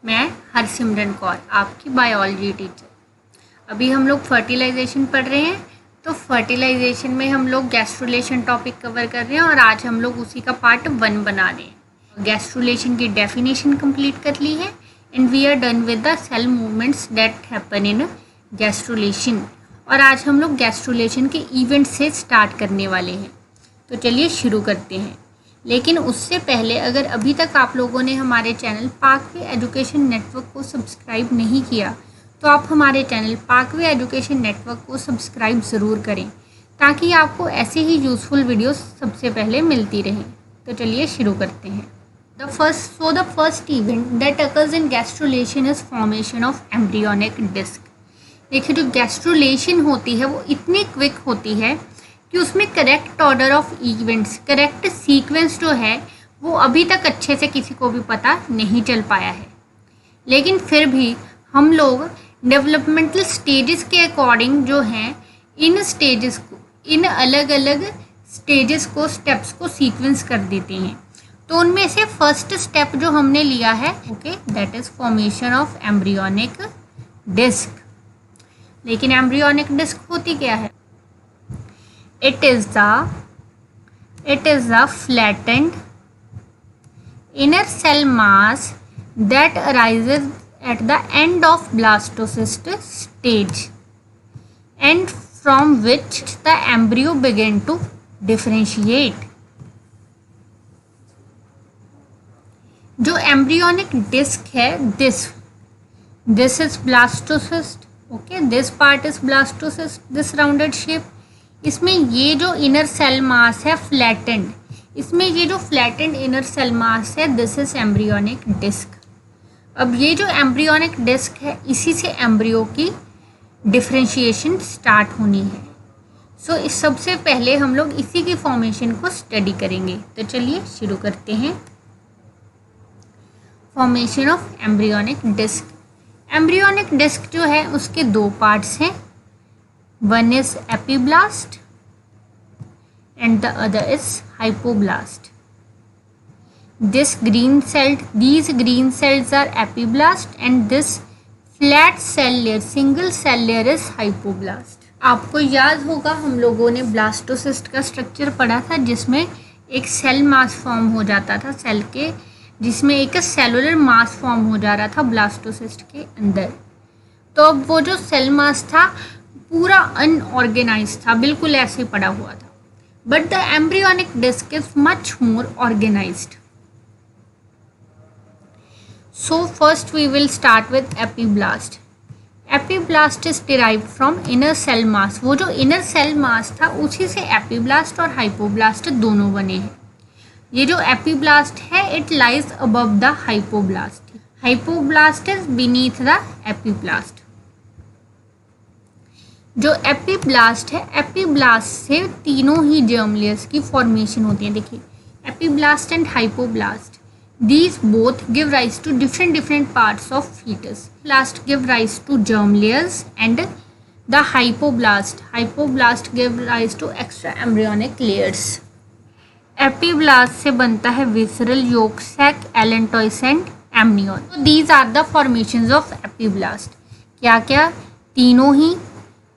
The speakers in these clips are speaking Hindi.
मैं हरसिमरन कौर, आपकी बायोलॉजी टीचर। अभी हम लोग फर्टिलाइजेशन पढ़ रहे हैं, तो फर्टिलाइजेशन में हम लोग गैस्ट्रुलेशन टॉपिक कवर कर रहे हैं और आज हम लोग उसी का पार्ट 1 बना रहे हैं। गैस्ट्रुलेशन की डेफिनेशन कंप्लीट कर ली है and we are done with the cell movements that happen in gastrulation. और आज हम लोग गैस्ट्रुलेशन के इवेंट से स्टार्ट करने वाले हैं, तो चलिए शुरू करते हैं। लेकिन उससे पहले अगर अभी तक आप लोगों ने हमारे चैनल पाकवे एजुकेशन नेटवर्क को सब्सक्राइब नहीं किया तो आप हमारे चैनल पाकवे एजुकेशन नेटवर्क को सब्सक्राइब ज़रूर करें ताकि आपको ऐसे ही यूज़फुल वीडियोस सबसे पहले मिलती रहें। तो चलिए शुरू करते हैं। The first event that occurs in gastrulation is formation of embryonic disc. देखिए, जो गैस्ट्रुलेशन होती है वो इतनी क्विक होती है कि उसमें correct order of events, correct sequence जो है वो अभी तक अच्छे से किसी को भी पता नहीं चल पाया है। लेकिन फिर भी हम लोग डेवलपमेंटल स्टेजेस के अकॉर्डिंग जो हैं इन अलग अलग स्टेजेस को, स्टेप्स को सीक्वेंस कर देते हैं। तो उनमें से फर्स्ट स्टेप जो हमने लिया है that is formation of embryonic disc. लेकिन एम्ब्रियोनिक डिस्क होती क्या है? It is the flattened inner cell mass that arises at the end of blastocyst stage and from which the embryo begin to differentiate. जो एम्ब्रियोनिक डिस्क है, this is blastocyst. This part is blastocyst, this rounded shape. इसमें ये जो इनर सेल मास है फ्लैटेंड, इसमें ये जो फ्लैटेंड इनर सेल मास है दिस इज एम्ब्रियोनिक डिस्क। अब ये जो एम्ब्रियोनिक डिस्क है इसी से एम्ब्रियो की डिफरेंशिएशन स्टार्ट होनी है। सो इस सबसे पहले हम लोग इसी की फॉर्मेशन को स्टडी करेंगे। तो चलिए शुरू करते हैं। Formation of embryonic disc. Embryonic disc जो है उसके 2 पार्ट्स हैं। One is epiblast and the other is hypoblast. These green cells are epiblast and this flat cell layer, single cell layer is hypoblast. आपको याद होगा हम लोगों ने ब्लास्टोसिस्ट का स्ट्रक्चर पढ़ा था जिसमें एक सेल मास फॉर्म हो जाता था सेल के, जिसमें एक सेलुलर मास फॉर्म हो जा रहा था ब्लास्टोसिस्ट के अंदर। तो अब वो जो सेल मास था पूरा अनऑर्गेनाइज था, बिल्कुल ऐसे पड़ा हुआ था। But the embryonic disc is much more organised. So first we will start with epiblast. Epiblast is derived from inner cell mass. वो जो इनर सेल मास था उसी से एपीब्लास्ट और हाइपोब्लास्ट दोनों बने हैं। ये जो एपीब्लास्ट है it lies above the hypoblast. Hypoblast is beneath the epiblast. जो एपीब्लास्ट है, एपीब्लास्ट से तीनों ही जर्म लेयर्स की फॉर्मेशन होती है। देखिए, epiblast and hypoblast, these both give rise to different parts of foetus. Blast give rise to germ layers and the hypoblast give rise to extra embryonic layers. Epiblast से बनता है visceral yolk sac, allantois and amnion. तो these are the formations of epiblast. क्या क्या? तीनों ही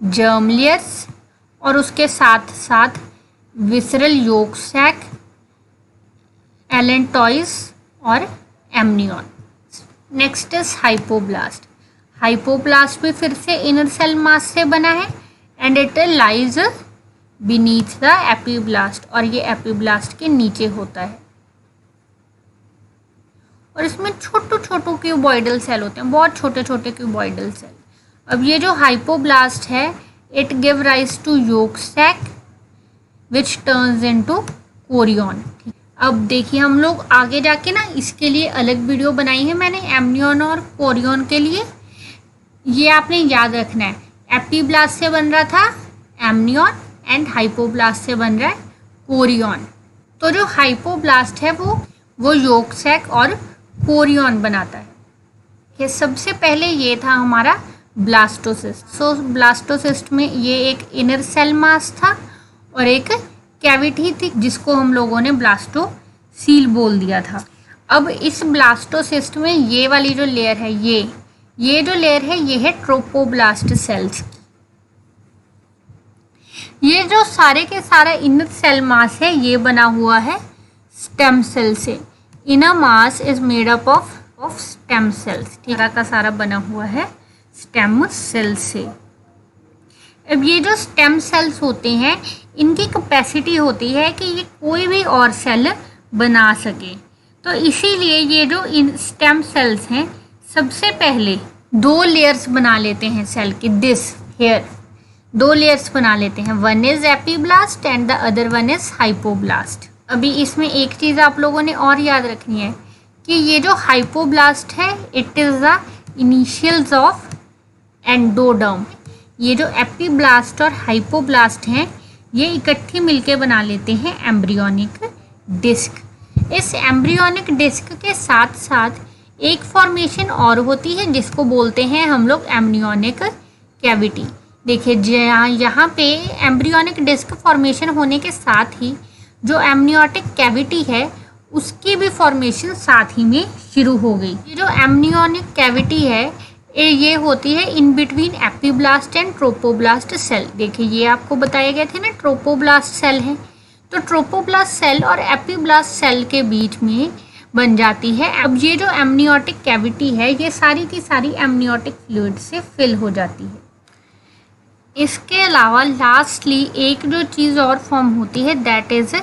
जर्म लेयर्स और उसके साथ साथ विसरल योक सैक, एलेंटॉइस और amnion. Next is hypoblast. Hypoblast भी फिर से इनर सेल मास से बना है and it lies beneath the epiblast, और ये एपीब्लास्ट के नीचे होता है। और इसमें छोटू क्यूबॉइडल सेल होते हैं, बहुत छोटे क्यूबॉइडल सेल। अब ये जो हाइपोब्लास्ट है it give rise to yolk sac which turns into chorion. अब देखिए, हम लोग आगे जाके ना इसके लिए अलग वीडियो बनाई है मैंने, एमनियन और कोरियन के लिए। ये आपने याद रखना है, एपीब्लास्ट से बन रहा था एमनियन एंड हाइपोब्लास्ट से बन रहा है कोरियन। तो जो हाइपोब्लास्ट है वो योक सैक और कोरियन बनाता है। ये सबसे पहले ये था हमारा ब्लास्टोसिस्ट। सो ब्लास्टोसिस्ट में ये एक इनर सेल मास था और एक कैविटी थी जिसको हम लोगों ने ब्लास्टोसील बोल दिया था। अब इस ब्लास्टोसिस्ट में ये वाली जो लेयर है, ये जो लेयर है ये है ट्रोपोब्लास्ट सेल्स। ये जो सारे के सारा इनर सेल मास है ये बना हुआ है स्टेम सेल से। Inner mass is made up of stem cells. सारा का सारा बना हुआ है स्टेम सेल से। अब ये जो स्टेम सेल्स होते हैं इनकी कैपेसिटी होती है कि ये कोई भी और सेल बना सके, तो इसीलिए ये जो इन स्टेम सेल्स हैं सबसे पहले 2 लेयर्स बना लेते हैं सेल की। दिस हेयर 2 लेयर्स बना लेते हैं, one is epiblast and the other one is hypoblast. अभी इसमें एक चीज़ आप लोगों ने और याद रखनी है कि ये जो हाइपोब्लास्ट है it is the initials of endoderm. ये जो एपीब्लास्ट और हाइपोब्लास्ट हैं ये इकट्ठी मिलके बना लेते हैं एम्ब्रियोनिक डिस्क। इस एम्ब्रियोनिक डिस्क के साथ साथ एक फॉर्मेशन और होती है जिसको बोलते हैं हम लोग एम्नियोनिक कैविटी। देखिए यहाँ पे एम्ब्रियोनिक डिस्क फॉर्मेशन होने के साथ ही जो एम्नियोटिक कैविटी है उसकी भी फॉर्मेशन साथ ही में शुरू हो गई। ये जो एम्नियोनिक कैविटी है ये होती है in between epiblast and trophoblast cell. देखिए ये आपको बताए गए थे ना ट्रोपोब्लास्ट सेल है, तो ट्रोपोब्लास्ट सेल और एपीब्लास्ट सेल के बीच में बन जाती है। अब ये जो एम्नियोटिक कैविटी है ये सारी की सारी एम्नियोटिक फ्लूइड से फिल हो जाती है। इसके अलावा लास्टली एक जो चीज़ और फॉर्म होती है that is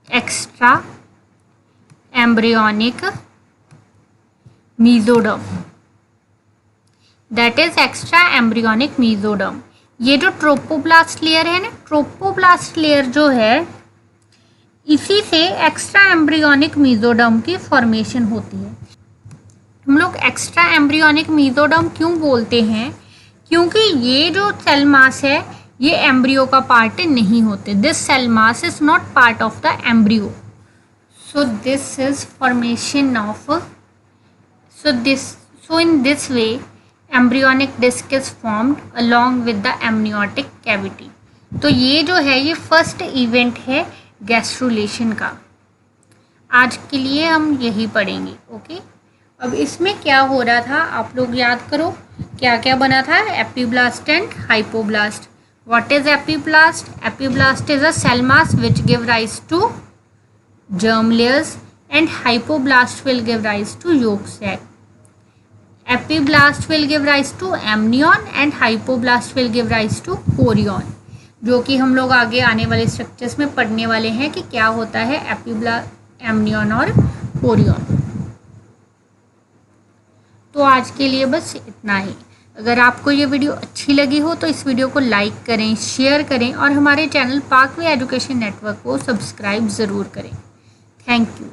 extra embryonic mesoderm. That is extra embryonic mesoderm. ये जो ट्रोपोब्लास्ट लेयर है ना, ट्रोपोब्लास्ट लेयर जो है इसी से एक्स्ट्रा एम्ब्रियोनिक मीजोडर्म की फॉर्मेशन होती है। हम लोग एक्स्ट्रा एम्ब्रियोनिक मीजोडर्म क्यों बोलते हैं? क्योंकि ये जो सेल मास है ये एम्ब्रियो का पार्ट नहीं होते। This cell mass is not part of the embryo. So this is formation of so in this way embryonic disc is formed along with the amniotic cavity। तो ये जो है ये फर्स्ट इवेंट है गैस्ट्रुलेशन का। आज के लिए हम यही पढ़ेंगे। ओके, अब इसमें क्या हो रहा था आप लोग याद करो, क्या क्या बना था? Epiblast and hypoblast. What is epiblast? Epiblast is a cell mass which give rise to germ layers and hypoblast will give rise to yolk sac। Epiblast will give rise to amnion and hypoblast will give rise to chorion, जो कि हम लोग आगे आने वाले स्ट्रक्चर्स में पढ़ने वाले हैं कि क्या होता है एपीब्लास्ट, एमनियन और कोरियन। तो आज के लिए बस इतना ही। अगर आपको ये वीडियो अच्छी लगी हो तो इस वीडियो को लाइक करें, शेयर करें और हमारे चैनल पार्कवे एजुकेशन नेटवर्क को सब्सक्राइब ज़रूर करें। Thank you.